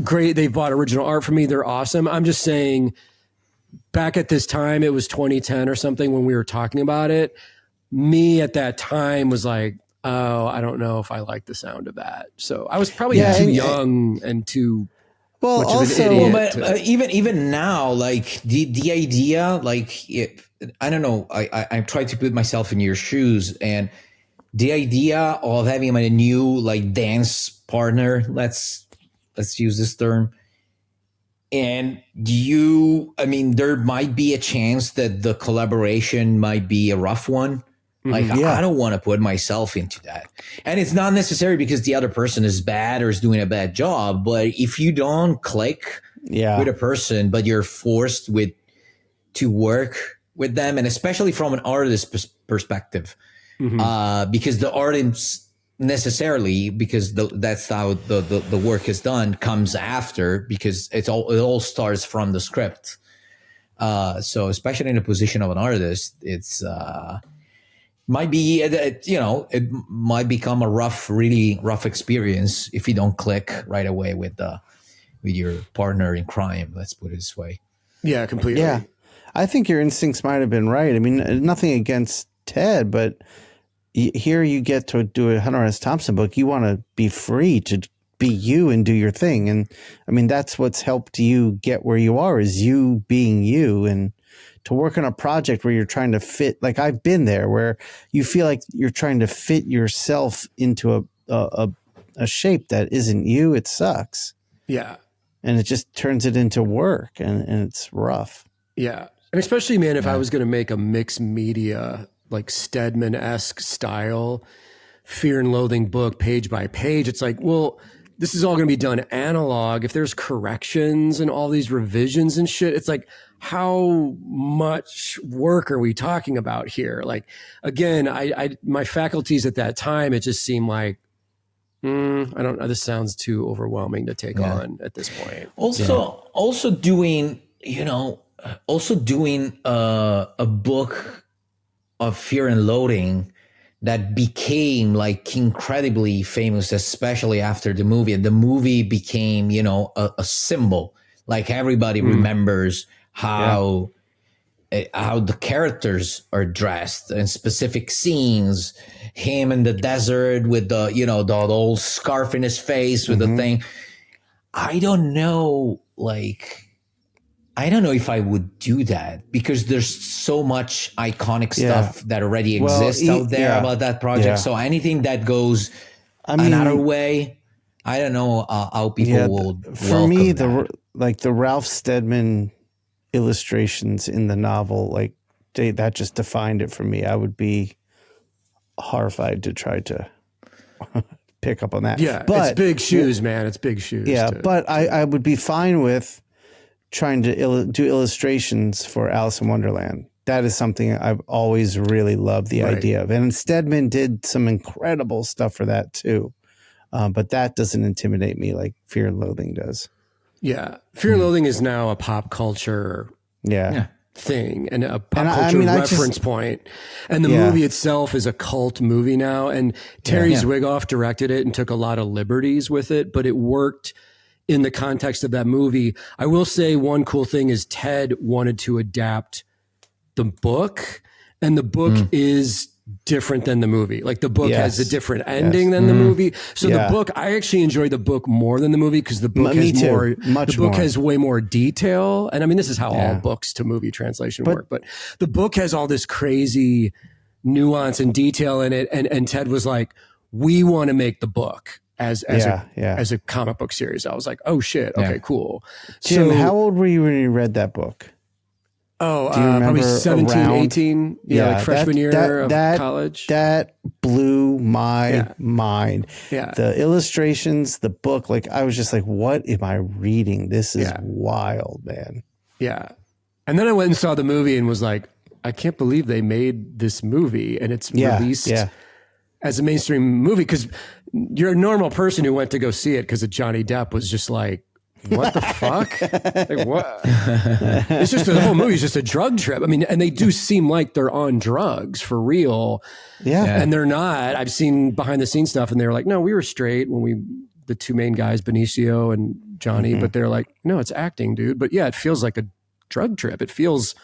Great. They bought original art for me. They're awesome. I'm just saying, back at this time, it was 2010 or something when we were talking about it. Me at that time was like, oh, I don't know if I like the sound of that. So I was probably too young and too much of an idiot. But even now, like the idea, like I don't know. I try to put myself in your shoes, and the idea of having a new like dance partner, let's use this term, And I mean, there might be a chance that the collaboration might be a rough one. Like, I don't want to put myself into that. And it's not necessary because the other person is bad or is doing a bad job. But if you don't click with a person, but you're forced to work with them, and especially from an artist perspective, because the artist necessarily, because that's how the work is done, comes after, because it all starts from the script. So especially in the position of an artist, it's might be, it might become a really rough experience if you don't click right away with your partner in crime. Let's put it this way. Yeah, completely. Yeah, I think your instincts might have been right. I mean, nothing against Ted, but here you get to do a Hunter S. Thompson book. You want to be free to be you and do your thing. And I mean, that's what's helped you get where you are, is you being you. And to work on a project where you're trying to fit, like I've been there, where you feel like you're trying to fit yourself into a shape that isn't you. It sucks. Yeah. And it just turns it into work, and it's rough. Yeah. And especially, man, if I was going to make a mixed media, like Stedman-esque style, Fear and Loathing book, page by page, it's like, well, this is all going to be done analog. If there's corrections and all these revisions and shit, it's like, how much work are we talking about here? Like, again, my faculties at that time, it just seemed like, I don't know, this sounds too overwhelming to take on at this point. Also doing a book of Fear and Loathing that became like incredibly famous, especially after the movie. And the movie became, a symbol. Like everybody remembers how the characters are dressed in specific scenes. Him in the desert with the old scarf in his face with the thing. I don't know if I would do that, because there's so much iconic stuff that already exists out there about that project. Yeah. So anything that goes another way, I don't know how people will. For me, the Ralph Steadman illustrations in the novel, like that just defined it for me. I would be horrified to try to pick up on that. Yeah, but it's big shoes, man. It's big shoes. Yeah, but I would be fine with trying to do illustrations for Alice in Wonderland. That is something I've always really loved the idea of. And Steadman did some incredible stuff for that too. But that doesn't intimidate me like Fear and Loathing does. Yeah. Fear and Loathing is now a pop culture thing and a pop culture reference point. And the movie itself is a cult movie now. And Terry Zwigoff directed it and took a lot of liberties with it, but it worked in the context of that movie. I will say one cool thing is Ted wanted to adapt the book, and the book is different than the movie. Like the book has a different ending than the movie. So the book, I actually enjoy the book more than the movie, because the book has way more detail. And I mean, this is how all books to movie translation work, but the book has all this crazy nuance and detail in it. And Ted was like, we want to make the book as a comic book series. I was like, oh shit. Okay, cool. Jim, how old were you when you read that book? Oh, probably 17, 18. Yeah, like freshman year of college. That blew my mind. Yeah. The illustrations, the book, like I was just like, what am I reading? This is wild, man. Yeah. And then I went and saw the movie and was like, I can't believe they made this movie and it's released as a mainstream movie, because you're a normal person who went to go see it because of Johnny Depp was just like, what the fuck? Like, what? It's just the whole movie is just a drug trip. I mean, and they do seem like they're on drugs for real. Yeah. And they're not. I've seen behind the scenes stuff and they were like, no, we were straight when the two main guys, Benicio and Johnny, but they're like, no, it's acting, dude. But yeah, it feels like a drug trip. It feels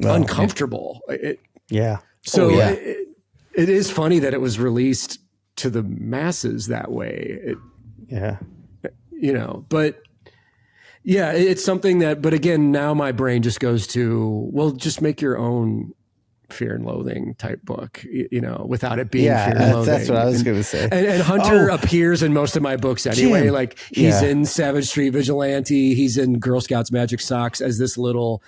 uncomfortable. So it is funny that it was released to the masses that way. But yeah, it's something that, but again, now my brain just goes to, well, just make your own Fear and Loathing type book, without it being Fear and Loathing. That's what I was going to say. And Hunter appears in most of my books anyway. Jim. Like he's in Savage Street Vigilante. He's in Girl Scouts Magic Socks as this little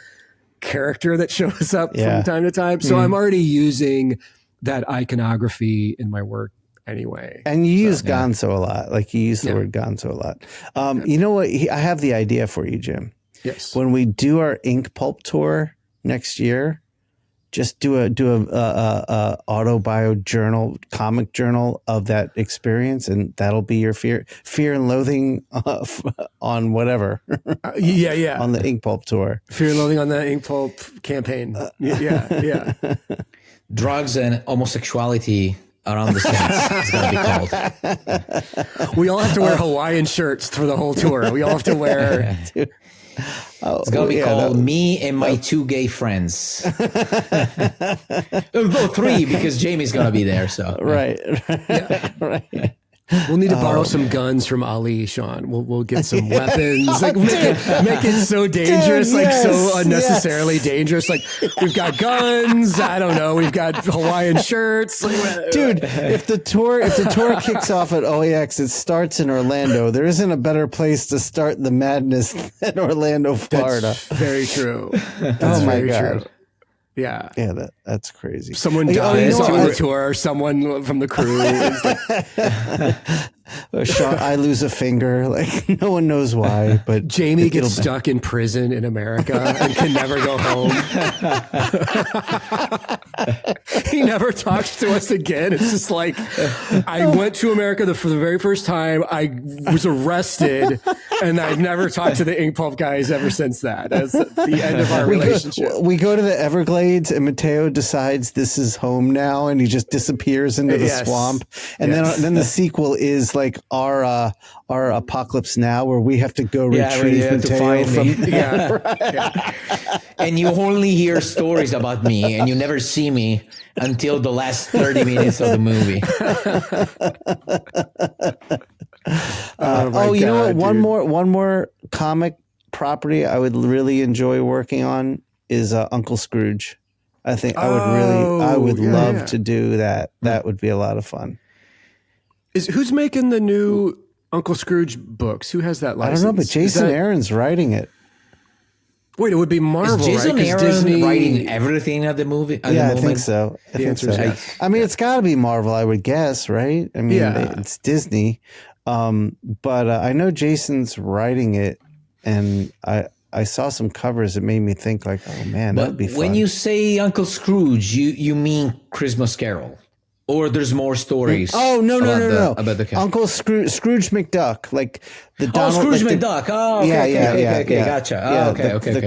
character that shows up from time to time. So I'm already using that iconography in my work anyway. And you use Gonzo a lot. Like you use the word Gonzo a lot. You know what? I have the idea for you, Jim. Yes. When we do our Inkpulp tour next year, just do a autobio journal, comic journal of that experience, and that'll be your fear and loathing on whatever. On the Inkpulp tour. Fear and Loathing on the Inkpulp campaign. Yeah. Drugs and homosexuality around the States. It's gonna be called. We all have to wear Hawaiian shirts for the whole tour. We all have to wear. It's gonna be called Me and My Two Gay Friends. Three, because Jamie's gonna be there. So right. We'll need to borrow some guns from Ali, Shawn. We'll get some weapons. Like make it so dangerous, so unnecessarily dangerous. Like we've got guns. I don't know. We've got Hawaiian shirts. Dude, if the tour kicks off at OAX, it starts in Orlando. There isn't a better place to start the madness than Orlando, Florida. That's very true. Oh my God. True. Yeah. Yeah, that's crazy. Someone dies on the tour. Someone from the crew is like, Shawn, I lose a finger. Like no one knows why, but Jamie gets stuck in prison in America and can never go home. He never talks to us again. It's just like I went to America for the very first time. I was arrested, and I've never talked to the Inkpulp guys ever since that. That's the end of our relationship. We go to the Everglades, and Matteo decides this is home now, and he just disappears into the swamp. And then the sequel is like our Apocalypse Now, where we have to go retrieve Matteo from. And you only hear stories about me, and you never see me until the last 30 minutes of the movie. You know what? One more comic property I would really enjoy working on is Uncle Scrooge. I think I would love to do that. That would be a lot of fun. Who's making the new Uncle Scrooge books? Who has that license? I don't know, but Jason Aaron's writing it. Wait, it would be Marvel, is Jason right? Aaron Disney writing everything at the movie? I think so. I mean, it's got to be Marvel, I would guess, right? I mean, it's Disney. But I know Jason's writing it, and I saw some covers that made me think like, oh man, that'd be fun. When you say Uncle Scrooge, you mean Christmas Carol, or there's more stories? Oh no about the Uncle Scrooge McDuck, like the Donald, Scrooge McDuck. Oh, okay, gotcha. Oh, the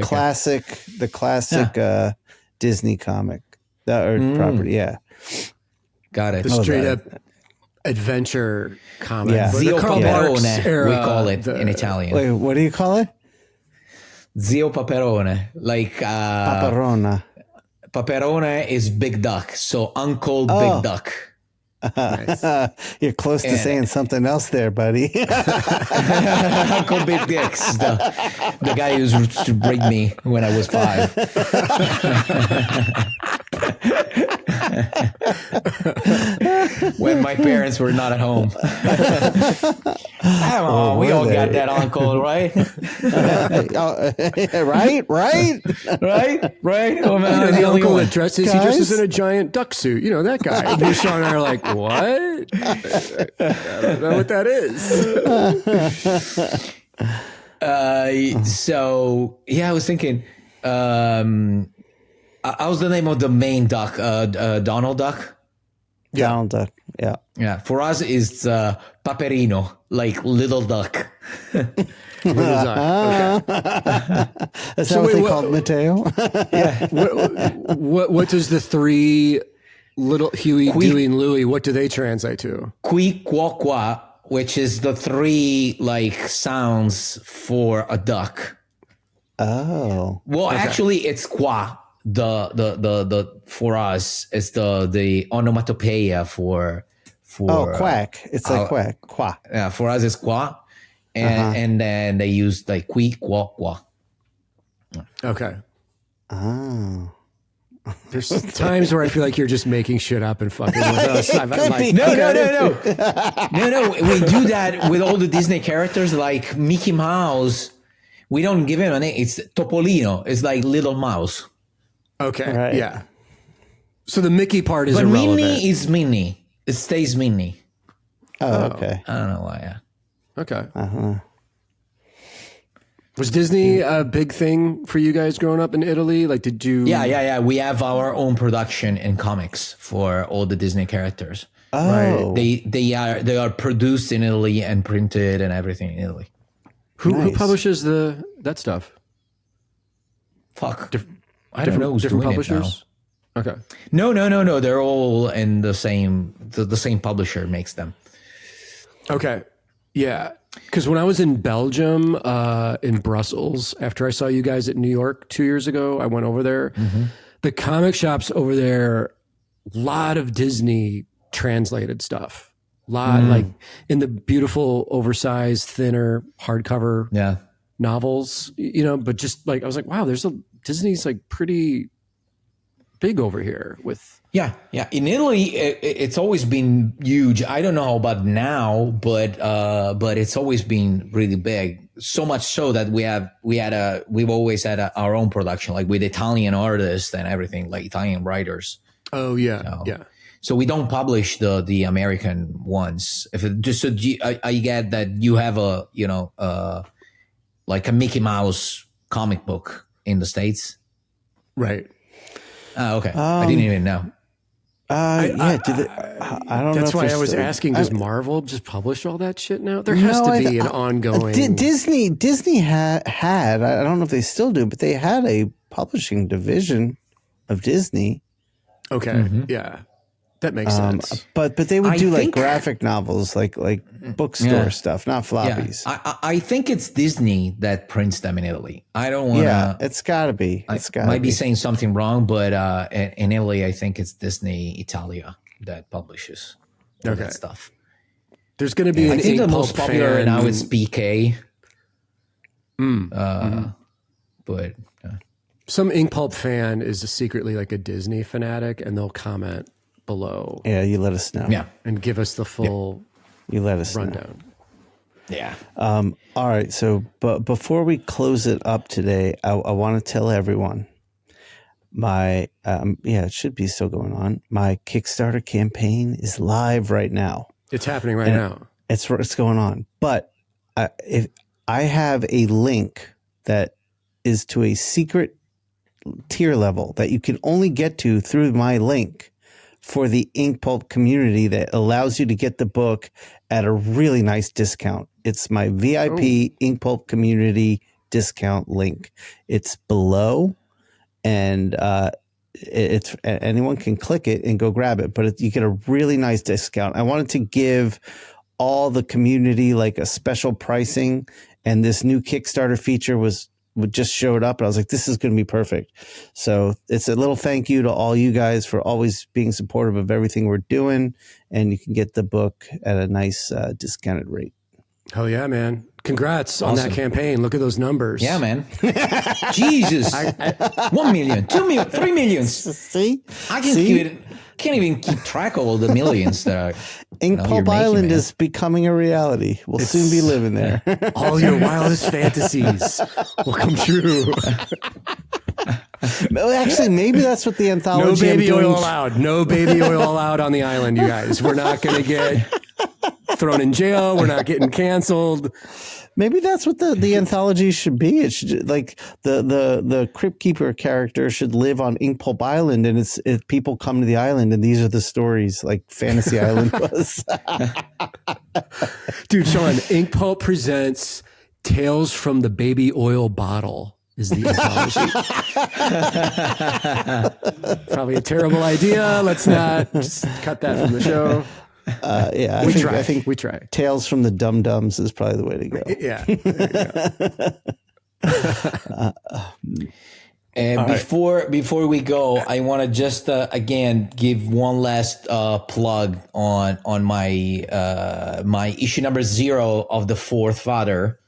classic Disney comic property. Yeah, got it. The straight up adventure comic. Yeah. Zio Karl Marx Paperone, era, we call it in Italian. Wait, what do you call it? Zio Paperone, like Paperona. Paperone is big duck, so Uncle Big Duck. Nice. You're close to saying something else there, buddy. Uncle Big Dicks, the guy who used to bring me when I was 5. When my parents were not at home. I don't know. We all got that uncle, right? Right. Oh, man, the uncle that dresses, he dresses in a giant duck suit. You know, that guy. And Shawn and I are like, what? I don't know what that is. So, I was thinking, how's the name of the main duck? Donald Duck? Donald Duck, yeah. Yeah, for us it's Paperino, like little duck. Little duck. Okay. That's what they called Matteo? Yeah. What does the three little Huey, Dewey, and Louie, what do they translate to? Qui, qua, qua, which is the 3 like sounds for a duck. Oh. Well, actually it's qua. The for us is the onomatopoeia for quack. It's like quack. Qua. Yeah, for us it's qua. And then they use like qui, qua, qua. Okay. Oh. There's times where I feel like you're just making shit up and fucking with us. I'm like, No. No. We do that with all the Disney characters, like Mickey Mouse. We don't give him a name. It's Topolino. It's like little mouse. okay, Right. yeah. So the Mickey part is But irrelevant. Minnie is Minnie. It stays Minnie. Oh, okay. I don't know why. Yeah. Okay. Was Disney a big thing for you guys growing up in Italy? Like, did you? Yeah. We have our own production in comics for all the Disney characters. Oh, They are produced in Italy and printed and everything in Italy. Who Nice. publishes that stuff? Fuck. I don't know who's different doing publishers. Okay. it now. No. They're all in the same. The same publisher makes them. Okay. Yeah. Because when I was in Belgium, in Brussels, after I saw you guys at New York 2 years ago, I went over there. Mm-hmm. The comic shops over there, a lot of Disney translated stuff. Like in the beautiful, oversized, thinner hardcover Yeah. novels, but just like, I was like, wow, Disney's like pretty big over here with. Yeah. In Italy, it's always been huge. I don't know about now, but it's always been really big. So much so that we've always had our own production, like with Italian artists and everything, like Italian writers. Oh yeah, yeah. So we don't publish the American ones. I get that you have like a Mickey Mouse comic book in the States. Right. Oh, okay. I didn't even know. I don't know. That's if why I there's- was asking, does Marvel just publish all that shit now? There has to be an ongoing. Disney had. I don't know if they still do, but they had a publishing division of Disney. Okay. Yeah. That makes sense. But they would I do like think- graphic novels, like bookstore Yeah. stuff, not Yeah. floppies. I think it's Disney that prints them in Italy. I don't want to. Yeah, it's got to be. It's got to Might be. be saying something wrong, but in Italy, I think it's Disney Italia that publishes all Okay. that stuff. There's going to be I an think the Inkpulp most popular fan. now is BK. But Some Inkpulp fan is secretly like a Disney fanatic, and they'll comment below Yeah, you let us know. yeah, and give us the full You let us know. rundown. yeah. All right. So, but before we close it up today, I want to tell everyone it should be still going on. My Kickstarter campaign is live right now. It's happening right now. It's going on. But if I have a link that is to a secret tier level that you can only get to through my link for the Inkpulp community that allows you to get the book at a really nice discount. It's my VIP Inkpulp community discount link. It's below, and it's anyone can click it and go grab it, but you get a really nice discount. I wanted to give all the community like a special pricing, and this new Kickstarter feature just showed up, and I was like, this is going to be perfect. So it's a little thank you to all you guys for always being supportive of everything we're doing, and you can get the book at a nice discounted rate. Hell yeah, man. Congrats on that campaign. Look at those numbers. Yeah, man. Jesus. 1 million, 2 million, 3 millions. See? I can't even keep track of all the millions that are. Inkpulp Island is becoming a reality. We'll soon be living there. All your wildest fantasies will come true. Actually, maybe that's what the No anthology baby I'm doing. oil allowed. No baby oil allowed on the island, you guys. We're not going to get thrown in jail. We're not getting canceled. Maybe that's what the anthology should be. It should like the Crypt Keeper character should live on Inkpulp Island, and people come to the island, and these are the stories like Fantasy Island was. Dude, Shawn, Inkpulp presents Tales from the Baby Oil Bottle is the anthology. Probably a terrible idea. Let's not just cut that from the show. Yeah, I think we try. Tales from the Dum Dums is probably the way to go. Yeah. And before we go, I want to just again give one last plug on my my issue number 0 of The Fourth Father,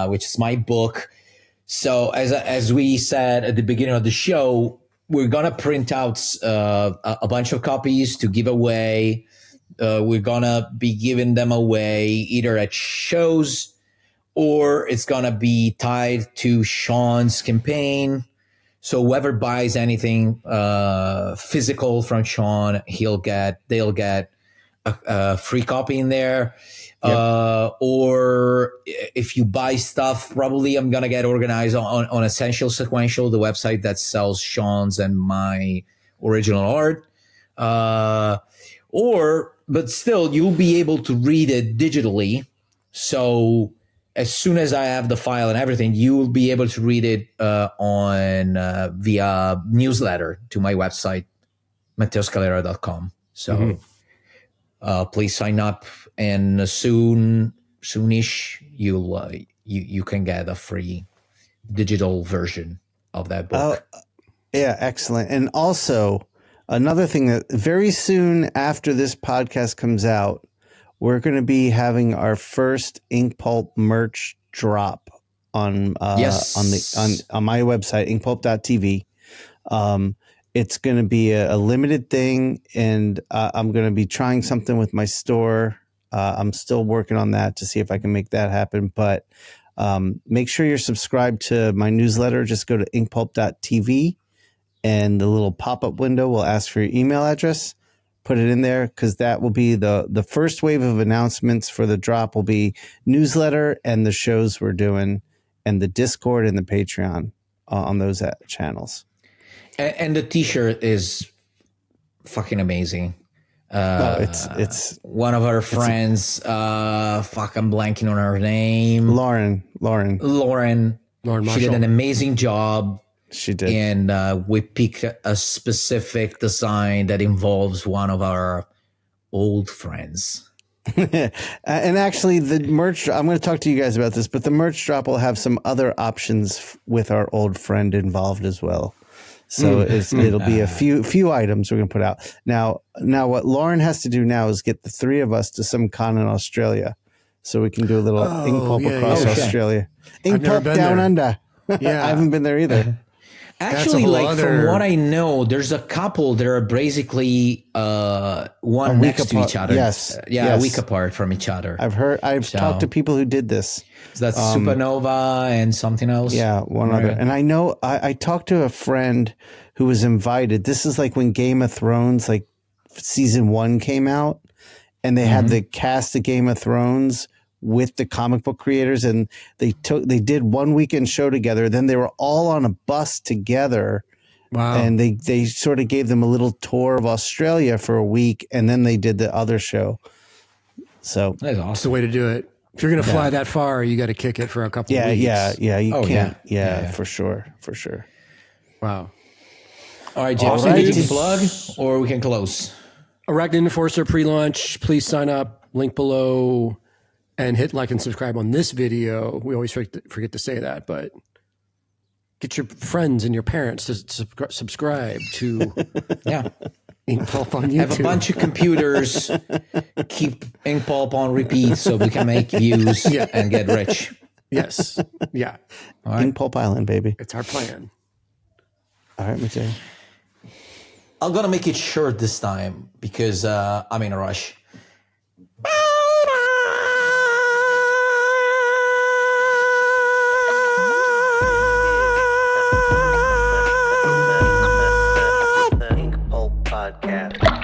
which is my book. So as we said at the beginning of the show, we're gonna print out a bunch of copies to give away. We're gonna be giving them away either at shows or it's gonna be tied to Shawn's campaign. So whoever buys anything physical from Shawn, they'll get a free copy in there. Yep. Or if you buy stuff, probably I'm gonna get organized on Essential Sequential, the website that sells Shawn's and my original art. But still, you'll be able to read it digitally. So as soon as I have the file and everything, you will be able to read it via newsletter to my website, matteoscalera.com. So please sign up, and soonish you can get a free digital version of that book. Yeah, excellent. And also another thing that very soon after this podcast comes out, we're going to be having our first Inkpulp merch drop on my website, inkpulp.tv. It's going to be a limited thing, and I'm going to be trying something with my store. I'm still working on that to see if I can make that happen. But make sure you're subscribed to my newsletter. Just go to inkpulp.tv, and the little pop-up window will ask for your email address. Put it in there, because that will be the first wave of announcements for the drop will be newsletter and the shows we're doing and the Discord and the Patreon on those channels. And the T-shirt is fucking amazing. It's one of our friends. I'm blanking on her name. Lauren. Marshall. She did an amazing job. She did. And we picked a specific design that involves one of our old friends. And actually, the merch, I'm going to talk to you guys about this, but the merch drop will have some other options with our old friend involved as well. So it'll be a few items we're going to put out. Now what Lauren has to do now is get the three of us to some con in Australia so we can do a little Inkpulp across Australia. Inkpulp down under. Yeah. I haven't been there either. Actually, from what I know, there's a couple that are basically one next to each other. Yes. A week apart from each other. I've talked to people who did this. So that's Supernova and something else. Yeah, one other. And I know I talked to a friend who was invited. This is like when Game of Thrones, like season 1 came out, and they had the cast of Game of Thrones with the comic book creators, and they did one weekend show together. Then they were all on a bus together. Wow. And they sort of gave them a little tour of Australia for a week, and then they did the other show. So that's awesome. That's the way to do it. If you're going to fly that far, you got to kick it for a couple of weeks. Yeah. You can't. Yeah, for sure. Wow. All right, James, anything to plug, or we can close? Arachnid Enforcer pre-launch. Please sign up. Link below. And hit like and subscribe on this video. We always forget to say that, but get your friends and your parents to subscribe to Inkpulp on YouTube. Have a bunch of computers. Keep Inkpulp on repeat so we can make views and get rich. Yes. Yeah. All right. Inkpulp Island, baby. It's our plan. All right, Matteo. I'm going to make it short this time because I'm in a rush. The Inkpulp Podcast.